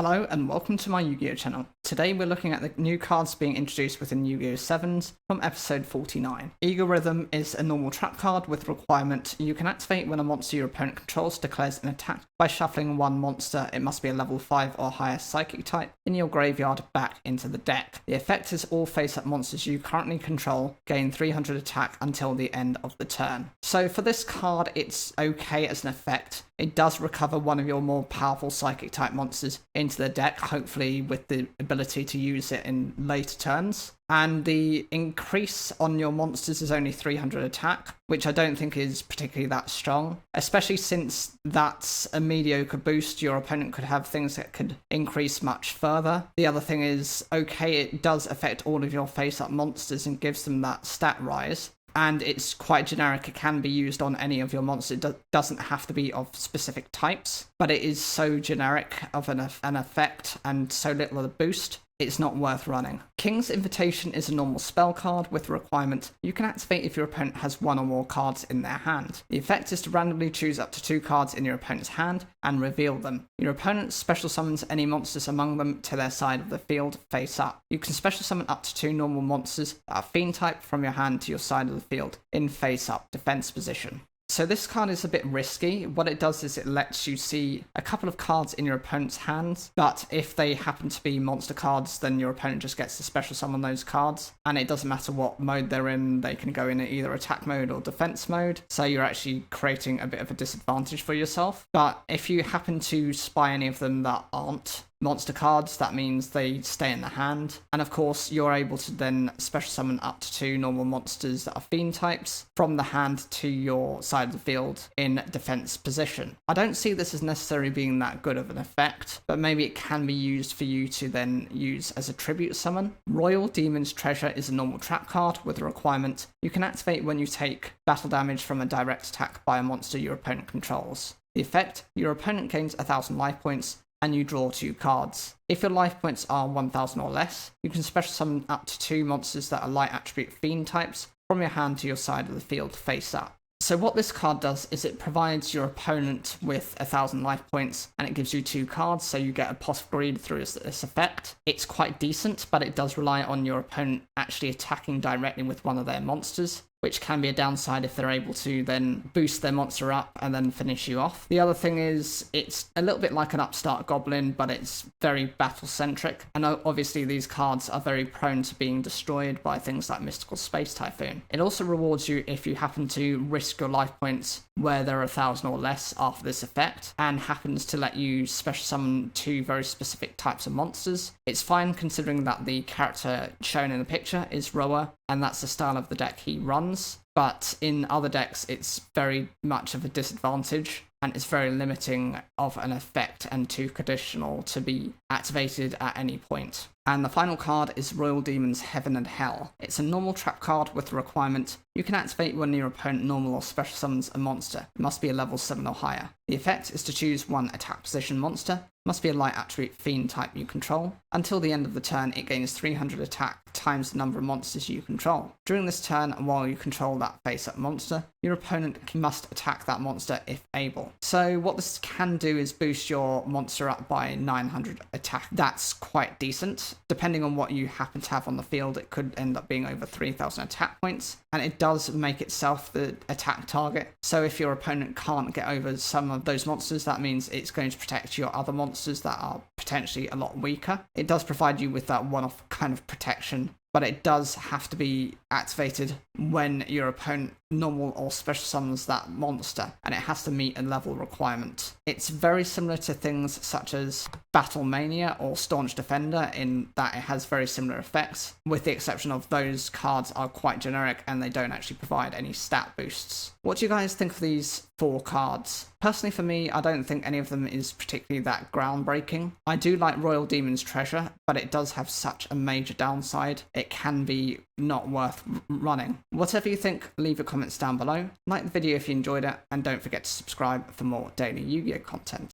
Hello and welcome to my Yu-Gi-Oh channel. Today we're looking at the new cards being introduced within Yu-Gi-Oh 7s from episode 49. Eagle Rhythm is a normal trap card with requirement you can activate when a monster your opponent controls declares an attack by shuffling one monster, it must be a level 5 or higher psychic type, in your graveyard back into the deck. The effect is all face-up monsters you currently control gain 300 attack until the end of the turn. So for this card it's okay as an effect. It does recover one of your more powerful psychic type monsters into the deck, hopefully with the ability to use it in later turns. And the increase on your monsters is only 300 attack, which I don't think is particularly that strong, especially since that's a mediocre boost. Your opponent could have things that could increase much further. The other thing is, okay, it does affect all of your face-up monsters and gives them that stat rise. And it's quite generic, it can be used on any of your monsters, it doesn't have to be of specific types, but it is so generic of an effect and so little of a boost, it's not worth running. King's Invitation is a normal spell card with a requirement you can activate if your opponent has one or more cards in their hand. The effect is to randomly choose up to 2 cards in your opponent's hand and reveal them. Your opponent special summons any monsters among them to their side of the field face up. You can special summon up to 2 normal monsters that are fiend type from your hand to your side of the field in face up defense position. So this card is a bit risky. What it does is it lets you see a couple of cards in your opponent's hands, but if they happen to be monster cards, then your opponent just gets to special summon those cards, and it doesn't matter what mode they're in, they can go in either attack mode or defense mode, so you're actually creating a bit of a disadvantage for yourself. But if you happen to spy any of them that aren't monster cards, that means they stay in the hand, and of course you're able to then special summon up to 2 normal monsters that are fiend types from the hand to your side of the field in defense position. I don't see this as necessarily being that good of an effect, but maybe it can be used for you to then use as a tribute summon. Royal Demon's Treasure is a normal trap card with a requirement you can activate when you take battle damage from a direct attack by a monster your opponent controls. The effect, your opponent gains 1000 life points and you draw 2 cards. If your life points are 1000 or less, you can special summon up to 2 monsters that are light attribute fiend types from your hand to your side of the field face up. So what this card does is it provides your opponent with 1000 life points and it gives you 2 cards, so you get a possible read through this effect. It's quite decent, but it does rely on your opponent actually attacking directly with one of their monsters, which can be a downside if they're able to then boost their monster up and then finish you off. The other thing is, it's a little bit like an upstart goblin, but it's very battle-centric, and obviously these cards are very prone to being destroyed by things like Mystical Space Typhoon. It also rewards you if you happen to risk your life points where there are 1000 or less after this effect, and happens to let you special summon 2 very specific types of monsters. It's fine considering that the character shown in the picture is Roa, and that's the style of the deck he runs, but in other decks it's very much of a disadvantage, and it's very limiting of an effect and too conditional to be activated at any point. And the final card is Royal Demon's Heaven and Hell. It's a normal trap card with the requirement you can activate when your opponent normal or special summons a monster. It must be a level 7 or higher. The effect is to choose 1 attack position monster, must be a light attribute fiend type you control. Until the end of the turn, it gains 300 attack times the number of monsters you control. During this turn, while you control that face-up monster, your opponent must attack that monster if able. So what this can do is boost your monster up by 900 attack. That's quite decent. Depending on what you happen to have on the field, it could end up being over 3000 attack points, and it does make itself the attack target. So if your opponent can't get over some of those monsters, that means it's going to protect your other monsters that are potentially a lot weaker. It does provide you with that one-off kind of protection, but it does have to be activated when your opponent normal or special summons that monster, and it has to meet a level requirement. It's very similar to things such as Battle Mania or Staunch Defender in that it has very similar effects, with the exception of those cards are quite generic and they don't actually provide any stat boosts. What do you guys think of these 4 cards? Personally for me, I don't think any of them is particularly that groundbreaking. I do like Royal Demon's Treasure, but it does have such a major downside. It can be not worth running. Whatever you think, leave your comments down below. Like the video if you enjoyed it, and don't forget to subscribe for more daily Yu-Gi-Oh content.